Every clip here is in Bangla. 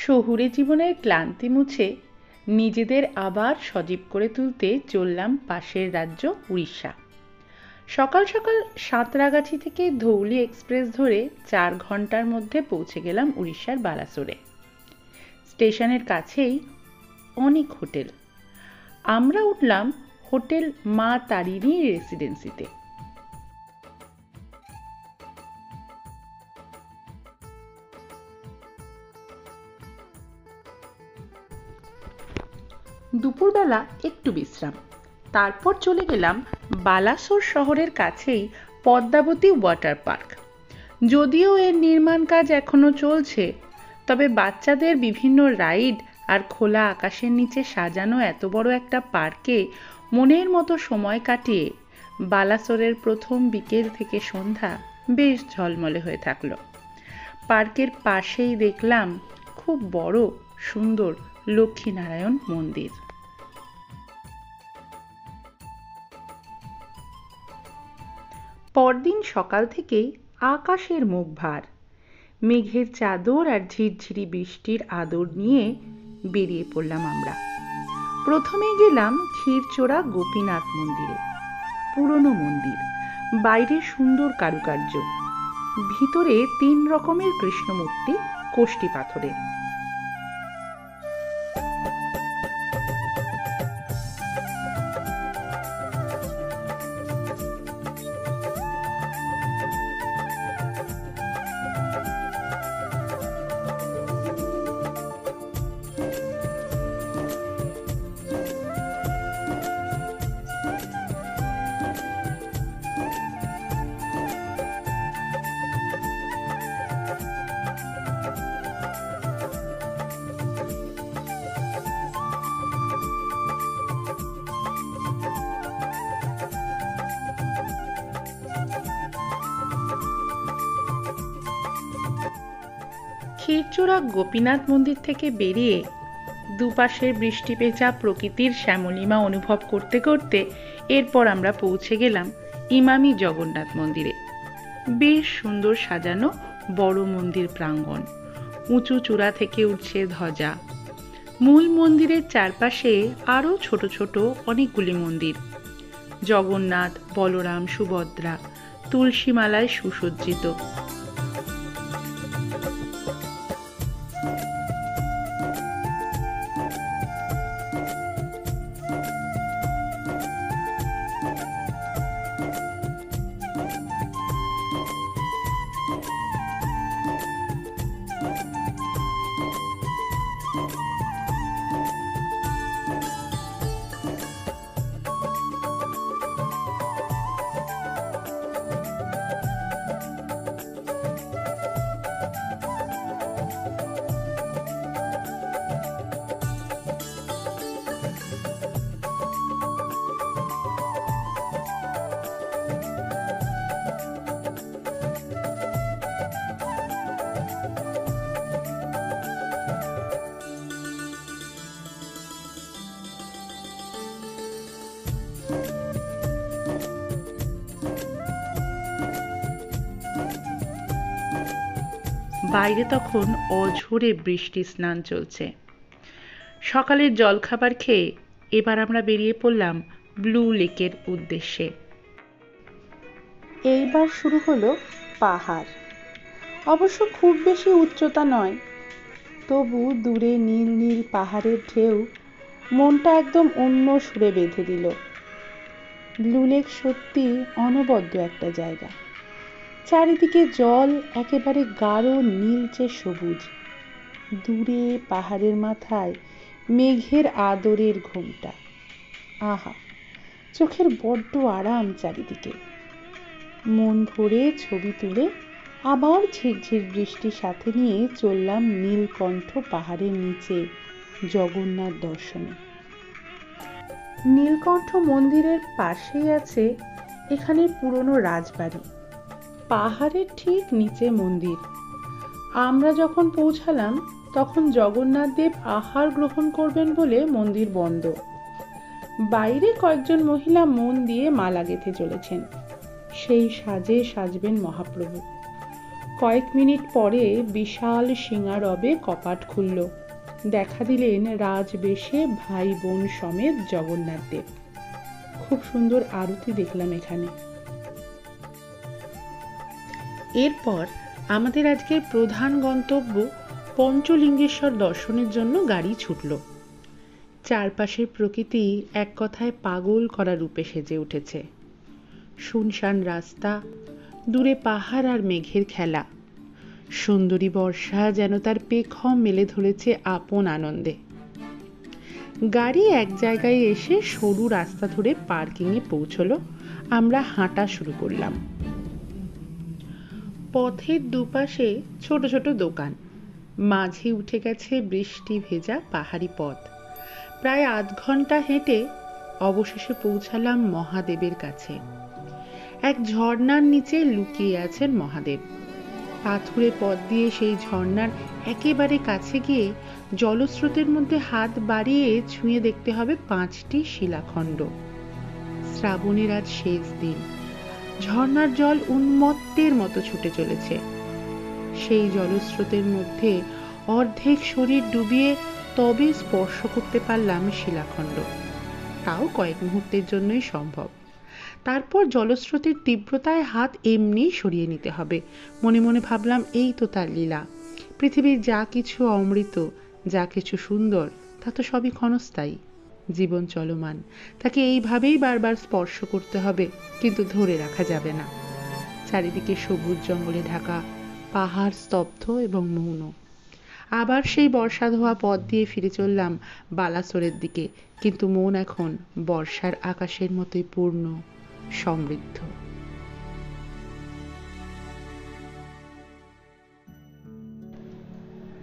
শহুরে জীবনের ক্লান্তি মুছে নিজেদের আবার সজীব করে তুলতে চললাম পাশের রাজ্য উড়িষ্যা। সকাল সকাল সাঁতরাগাছি থেকে ধৌলি এক্সপ্রেস ধরে 4 ঘন্টার মধ্যে পৌঁছে গেলাম উড়িষ্যার বালাসোরে। স্টেশনের কাছেই অনেক হোটেল। আমরা উঠলাম হোটেল মা তারিণী রেসিডেন্সিতে। দুপুরবেলা একটু বিশ্রাম, তারপর চলে গেলাম বালাসোর শহরের কাছেই পদ্মাবতী ওয়াটার পার্ক। যদিও এর নির্মাণ কাজ এখনো চলছে, তবে বাচ্চাদের বিভিন্ন রাইড আর খোলা আকাশের নিচে সাজানো এত বড় একটা পার্কে মনের মতো সময় কাটিয়ে বালাসোরের প্রথম বিকেল থেকে সন্ধ্যা বেশ ঝলমলে হয়ে থাকলো। পার্কের পাশেই দেখলাম খুব বড় সুন্দর লক্ষ্মীনারায়ণ মন্দির। পরদিন সকাল থেকেই আকাশের মুখ ভার, মেঘের চাদর আর ঝিরঝিরি বৃষ্টির আদর নিয়ে বেরিয়ে পড়লাম আমরা। প্রথমে গেলাম ক্ষীরচোরা গোপীনাথ মন্দিরে। পুরনো মন্দির, বাইরে সুন্দর কারুকার্য, ভিতরে 3 রকমের কৃষ্ণমূর্তি কোষ্টি পাথরের। ক্ষীরচোরা গোপীনাথ মন্দির থেকে বেরিয়ে দুপাশের বৃষ্টি ভেজা প্রকৃতির শ্যামলিমা অনুভব করতে করতে এরপর আমরা পৌঁছে গেলাম ইমামি জগন্নাথ মন্দিরে। বেশ সুন্দর সাজানো বড় মন্দির প্রাঙ্গণ, উঁচু চূড়া থেকে উঠছে ধ্বজা। মূল মন্দিরের চারপাশে আরও ছোট ছোট অনেকগুলি মন্দির, জগন্নাথ, বলরাম, সুভদ্রা তুলসী মালায় সুসজ্জিত। বাইরে তখন অঝোরে বৃষ্টি স্নান চলছে। সকালের জলখাবার খেয়ে এবার আমরা বেরিয়ে পড়লাম ব্লু লেকের উদ্দেশ্যে। এইবার শুরু হলো পাহাড়। অবশ্য খুব বেশি উচ্চতা নয়, তবু দূরে নীল নীল পাহাড়ের ঢেউ মনটা একদম অন্য সুরে বেঁধে দিল। ব্লু লেক সত্যি অনবদ্য একটা জায়গা। চারিদিকে জল একেবারে গাঢ় নীলচে সবুজ, দূরে পাহাড়ের মাথায় মেঘের আদরের ঘোমটা। আহা, চোখের বড্ড আরাম চারিদিকে। মন ভরে ছবি তুলে আবার ঝিরঝির বৃষ্টি সাথে নিয়ে চললাম নীলকণ্ঠ পাহাড়ের নিচে জগন্নাথ দর্শনে। নীলকণ্ঠ মন্দিরের পাশেই আছে এখানে পুরনো রাজবাড়ি। পাহাড়ের ঠিক নিচে মন্দির। আমরা যখন পৌঁছালাম তখন জগন্নাথ দেব আহার গ্রহণ করবেন বলে মন্দির বন্ধ। বাইরে কয়েকজন মহিলা মন দিয়ে মালা গেঁথে চলেছেন, সেই সাজে সাজবেন মহাপ্রভু। কয়েক মিনিট পরে বিশাল সিংহারবে কপাট খুলল। দেখা দিলেন রাজবেশে ভাই বোন সমেত জগন্নাথ দেব। খুব সুন্দর আরতি দেখলাম এখানে। এরপর আমাদের আজকের প্রধান গন্তব্য পঞ্চলিঙ্গেশ্বর দর্শনের জন্য গাড়ি ছুটল। চারপাশের প্রকৃতি এক কথায় পাগল করা রূপে সেজে উঠেছে। শুনশান রাস্তা, দূরে পাহাড় আর মেঘের খেলা। সুন্দরী বর্ষা যেন তার পেখম মেলে ধরেছে আপন আনন্দে। গাড়ি এক জায়গায় এসে সরু রাস্তা ধরে পার্কিংয়ে পৌঁছলো। আমরা হাঁটা শুরু করলাম। পথের দুপাশে ছোট ছোট দোকান, মাঝে উঠে গেছে বৃষ্টি ভেজা পাহাড়ি পথ। প্রায় আধ ঘন্টা হেঁটে অবশেষে পৌঁছালাম মহাদেবের কাছে। এক ঝর্ণার নিচে লুকিয়ে আছেন মহাদেব। পাথুরে পথ দিয়ে সেই ঝর্ণার একেবারে কাছে গিয়ে জলস্রোতের মধ্যে হাত বাড়িয়ে ছুঁয়ে দেখতে হবে 5টি শিলাখণ্ড। শ্রাবণের আজ শেষ দিন। ঝর্ণার জল উন্মত্তের মতো ছুটে চলেছে। সেই জলস্রোতের মধ্যে অর্ধেক শরীর ডুবিয়ে তবে স্পর্শ করতে পারলাম শিলাখণ্ড। তাও কয়েক মুহূর্তের জন্যই সম্ভব। তারপর জলস্রোতের তীব্রতায় হাত এমনি সরিয়ে নিতে হবে। মনে মনে ভাবলাম, এই তো তার লীলা। পৃথিবীর যা কিছু অমৃত, যা কিছু সুন্দর, তা তো সবই ক্ষণস্থায়ী। জীবন চলমান, তাকে এইভাবেই বারবার স্পর্শ করতে হবে, কিন্তু ধরে রাখা যাবে না। চারিদিকে সবুজ জঙ্গলে ঢাকা, পাহাড় স্তব্ধ এবং মৌন। আবার সেই বর্ষা ধোয়া পথ দিয়ে ফিরে চললাম বালাসোরের দিকে, কিন্তু মন এখন বর্ষার আকাশের মতোই পূর্ণ, সমৃদ্ধ।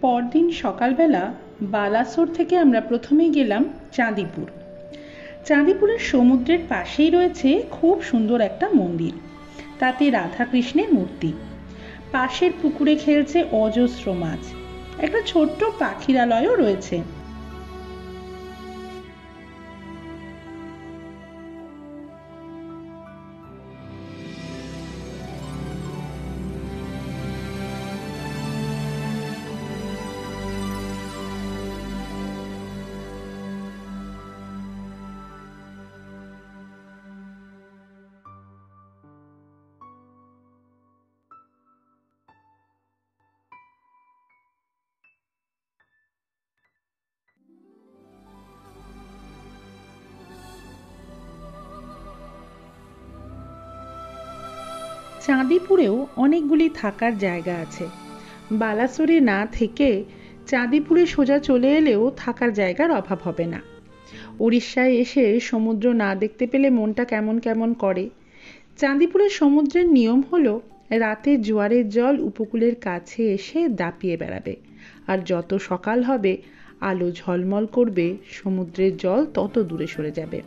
পরদিন সকালবেলা বালাসোর থেকে আমরা প্রথমেই গেলাম চাঁদিপুর। চাঁদিপুরের সমুদ্রের পাশেই রয়েছে খুব সুন্দর একটা মন্দির, তাতে রাধাকৃষ্ণের মূর্তি। পাশের পুকুরে খেলছে অজস্র মাছ। একটা ছোট্ট পাখিরালয়ও রয়েছে। চাঁদিপুরেও অনেকগুলি থাকার জায়গা আছে। বালাসোরে না থেকে চাঁদিপুরে সোজা চলে এলেও থাকার জায়গার অভাব হবে না। উড়িষ্যায় এসে সমুদ্র না দেখতে পেলে মনটা কেমন কেমন করে। চাঁদিপুরের সমুদ্রের নিয়ম হলো, রাতে জোয়ারের জল উপকূলের কাছে এসে দাপিয়ে বেড়াবে, আর যত সকাল হবে আলো ঝলমল করবে, সমুদ্রের জল তত দূরে সরে যাবে।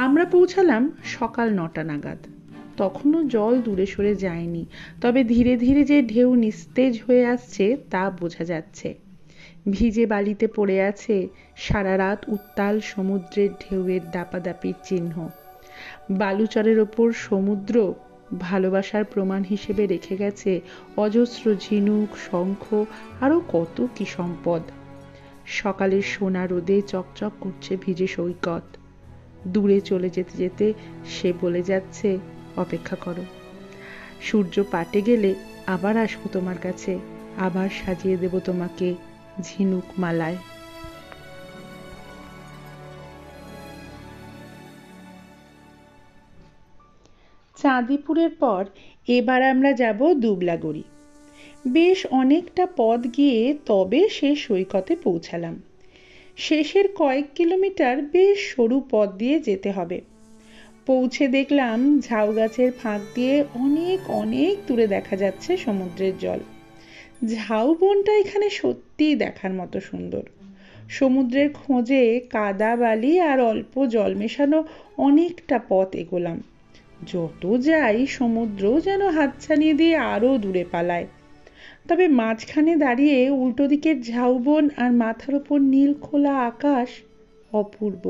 আমরা পৌঁছালাম সকাল 9টা নাগাদ। তখনও জল দূরে সরে যায়নি, তবে ধীরে ধীরে যে ঢেউ নিস্তেজ হয়ে আসছে তা বোঝা যাচ্ছে। ভিজে বালিতে পড়ে আছে সারা রাত উত্তাল সমুদ্রের ঢেউয়ের দাপাদাপির চিহ্ন। বালুচরের ওপর সমুদ্র ভালোবাসার প্রমাণ হিসেবে রেখে গেছে অজস্র ঝিনুক, শঙ্খ, আরো কত কি সম্পদ। সকালের সোনা রোদে চকচক করছে ভিজে সৈকত। দূরে চলে যেতে যেতে সে বলে যাচ্ছে, অপেক্ষা করো, সূর্য পাটে গেলে আবার আসবো তোমার কাছে, আবার সাজিয়ে দেব তোমাকে ঝিনুক মালায়। চাঁদিপুরের পর এবার আমরা যাব দুবলাগড়ি। বেশ অনেকটা পথ গিয়ে তবে সে সৈকতে পৌঁছালাম। শেষের কয়েক কিলোমিটার বেশ সরু পথ দিয়ে যেতে হবে। পৌঁছে দেখলাম ঝাউ গাছের ফাঁক দিয়ে অনেক অনেক দূরে দেখা যাচ্ছে সমুদ্রের জল। ঝাউ বনটা এখানে সত্যিই দেখার মতো সুন্দর। সমুদ্রের খোঁজে কাদা বালি আর অল্প জল মেশানো অনেকটা পথ এগোলাম। যত যাই সমুদ্র যেন হাতছানিয়ে দিয়ে আরো দূরে পালায়। তবে মাঝখানে দাঁড়িয়ে উল্টো দিকের ঝাউবন আর মাথার উপর নীল খোলা আকাশ অপূর্ব।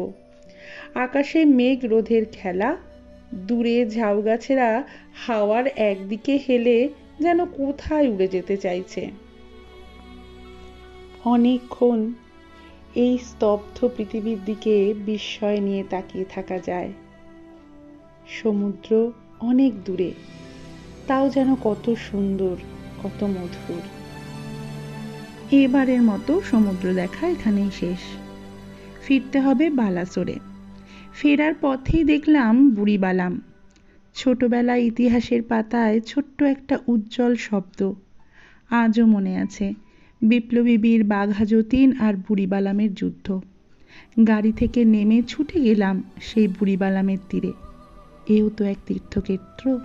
আকাশে মেঘ রোদের খেলা, দূরে ঝাউ গাছেরা হাওয়ার একদিকে হেলে যেন কোথায় উড়ে যেতে চাইছে। অনেকক্ষণ এই স্তব্ধ পৃথিবীর দিকে বিস্ময় নিয়ে তাকিয়ে থাকা যায়। সমুদ্র অনেক দূরে, তাও যেন কত সুন্দর, কত মধুর। এবারের মতো সমুদ্র দেখা এখানেই শেষ। ফিরতে হবে বালাসোরে। ফেরার পথেই দেখলাম বুড়িবালাম। ছোটবেলায় ইতিহাসের পাতায় ছোট্ট একটা উজ্জ্বল শব্দ, আজও মনে আছে। বিপ্লবী বীর বাঘা যতীন আর বুড়িবালামের যুদ্ধ। গাড়ি থেকে নেমে ছুটে গেলাম সেই বুড়িবালামের তীরে। এও তো এক তীর্থক্ষেত্র।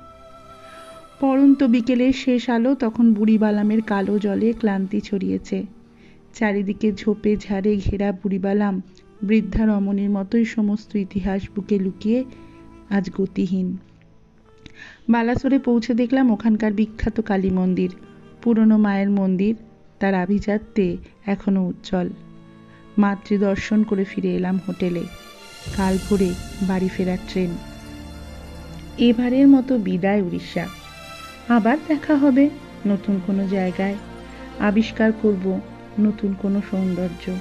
পড়ন্ত বিকেলের শেষ আলো তখন বুড়িবালামের কালো জলে ক্লান্তি ছড়িয়েছে। চারিদিকে ঝোপে ঝাড়ে ঘেরা বুড়িবালাম বৃদ্ধা রমণীর মতোই সমস্ত ইতিহাস বুকে লুকিয়ে আজ গতিহীন। বালাসোরে পৌঁছে দেখলাম ওখানকার বিখ্যাত কালী মন্দির, পুরনো মায়ের মন্দির, তার আভিজাত্যে এখনো উজ্জ্বল। মাতৃদর্শন করে ফিরে এলাম হোটেলে। কাল ভোরে বাড়ি ফেরার ট্রেন। এবারের মতো বিদায় উড়িষ্যা। আবার দেখা হবে নতুন কোনো জায়গায়, আবিষ্কার করব নতুন কোনো সৌন্দর্য।